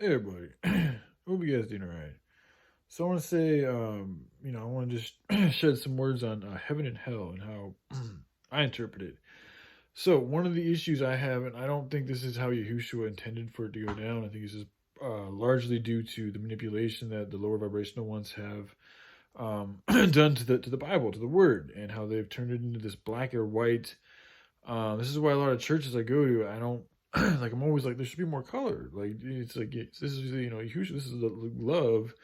Hey everybody, hope you guys doing all right. So I want to say, I want to just shed some words on heaven and hell and how I interpret it. So one of the issues I have, and I don't think this is how Yahushua intended for it to go down. I think this is largely due to the manipulation that the lower vibrational ones have done to the Bible, to the Word, and how they've turned it into this black or white. This is why a lot of churches I go to, I don't like. I'm always like, there should be more color. Like it's like this is huge. This is the love,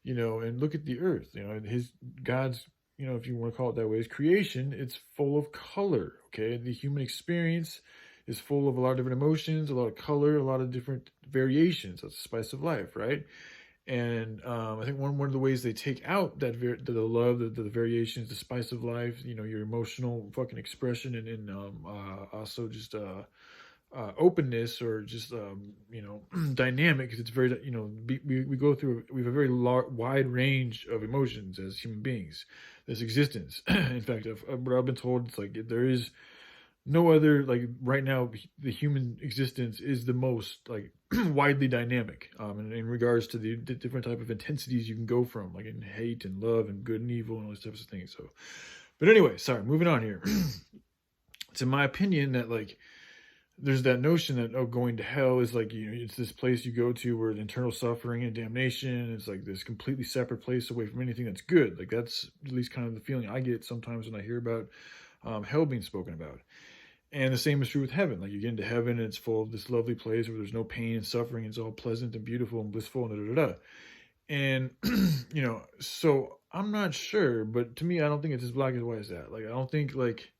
and look at the earth. His God's, if you want to call it that way, his creation. It's full of color. Okay, the human experience is full of a lot of different emotions, a lot of color, a lot of different variations. That's the spice of life, right? And I think one of the ways they take out that the love, the variations, the spice of life, your emotional fucking expression, and also just openness or just dynamic, because it's very we go through, we have a very wide range of emotions as human beings. This existence. In fact, what I've been told, it's like there is no other, like right now the human existence is the most like widely dynamic in regards to the different type of intensities you can go from, like in hate and love and good and evil and all these types of things. So but anyway, sorry, moving on here. It's in my opinion that like there's that notion that, oh, going to hell is like, it's this place you go to where internal suffering and damnation, it's like this completely separate place away from anything that's good. Like that's at least kind of the feeling I get sometimes when I hear about hell being spoken about. And the same is true with heaven. Like you get into heaven and it's full of this lovely place where there's no pain and suffering. It's all pleasant and beautiful and blissful and da da da. And so I'm not sure, but to me, I don't think it's as black and white as that. Like I don't think like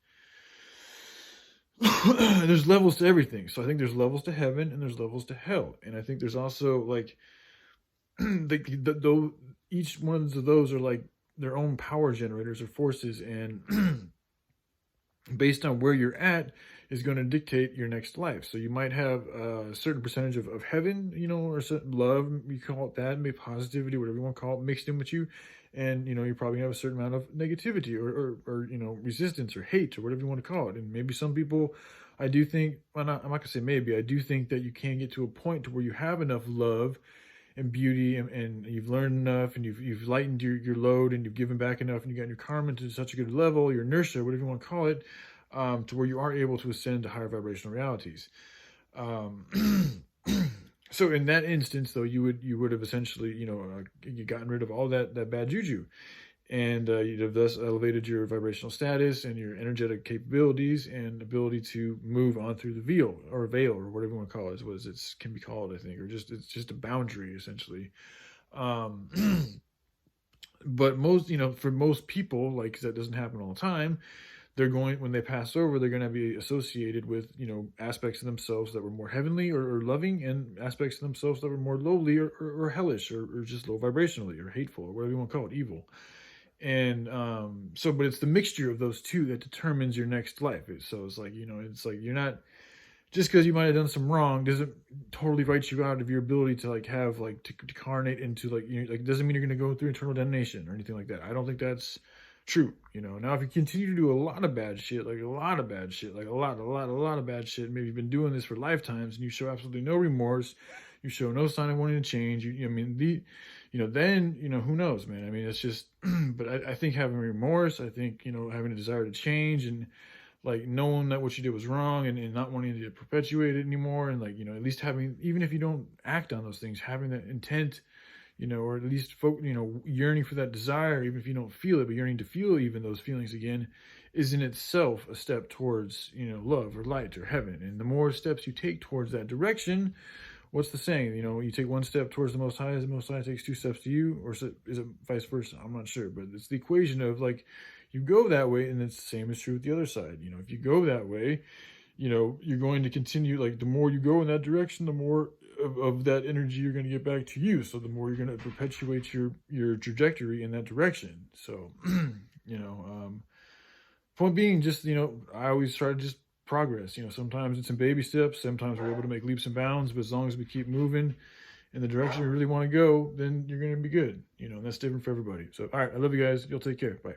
there's levels to everything. So I think there's levels to heaven and there's levels to hell. And I think there's also like each one of those are like their own power generators or forces, and based on where you're at is going to dictate your next life. So you might have a certain percentage of heaven, or certain love, you call it that, maybe positivity, whatever you want to call it, mixed in with you. And, you probably have a certain amount of negativity or resistance or hate or whatever you want to call it. And maybe some people, I do think, well, I'm not going to say maybe, I do think that you can get to a point to where you have enough love and beauty, and you've learned enough, and you've lightened your load, and you've given back enough, and you got your karma to such a good level, your inertia, whatever you want to call it, to where you are able to ascend to higher vibrational realities. So in that instance, though, you would have essentially, you gotten rid of all that bad juju, and you'd have thus elevated your vibrational status and your energetic capabilities and ability to move on through the veil or whatever you want to call it, is what it can be called, I think, or just it's just a boundary essentially. Um, but most, for most people, like, 'cause that doesn't happen all the time, they're going, when they pass over, they're going to be associated with aspects of themselves that were more heavenly or loving, and aspects of themselves that were more lowly or hellish or just low vibrationally or hateful or whatever you want to call it, evil. And so, but it's the mixture of those two that determines your next life. So it's like, it's like you're not, just because you might have done some wrong doesn't totally write you out of your ability to like have like to carnate into like, like doesn't mean you're going to go through eternal damnation or anything like that. I don't think that's true. Now if you continue to do a lot of bad shit, like a lot of bad shit, like a lot of bad shit, maybe you've been doing this for lifetimes and you show absolutely no remorse, you show no sign of wanting to change, then, who knows, man. I mean, it's just, but I think having remorse, I think, having a desire to change, and like knowing that what you did was wrong, and not wanting to perpetuate it anymore, and like, at least having, even if you don't act on those things, having that intent, or at least yearning for that desire, even if you don't feel it, but yearning to feel even those feelings again, is in itself a step towards, love or light or heaven. And the more steps you take towards that direction, what's the saying? You take one step towards the Most High, as the Most High takes two steps to you, or is it vice versa? I'm not sure, but it's the equation of like, you go that way, and it's the same is true with the other side. If you go that way, you're going to continue, like the more you go in that direction, the more of that energy you're going to get back to you. So the more you're going to perpetuate your trajectory in that direction. So, point being, just, I always try to just progress. Sometimes it's in baby steps, sometimes we're able to make leaps and bounds, but as long as we keep moving in the direction you really want to go, then you're going to be good. And that's different for everybody. So, all right, I love you guys. You'll take care. Bye.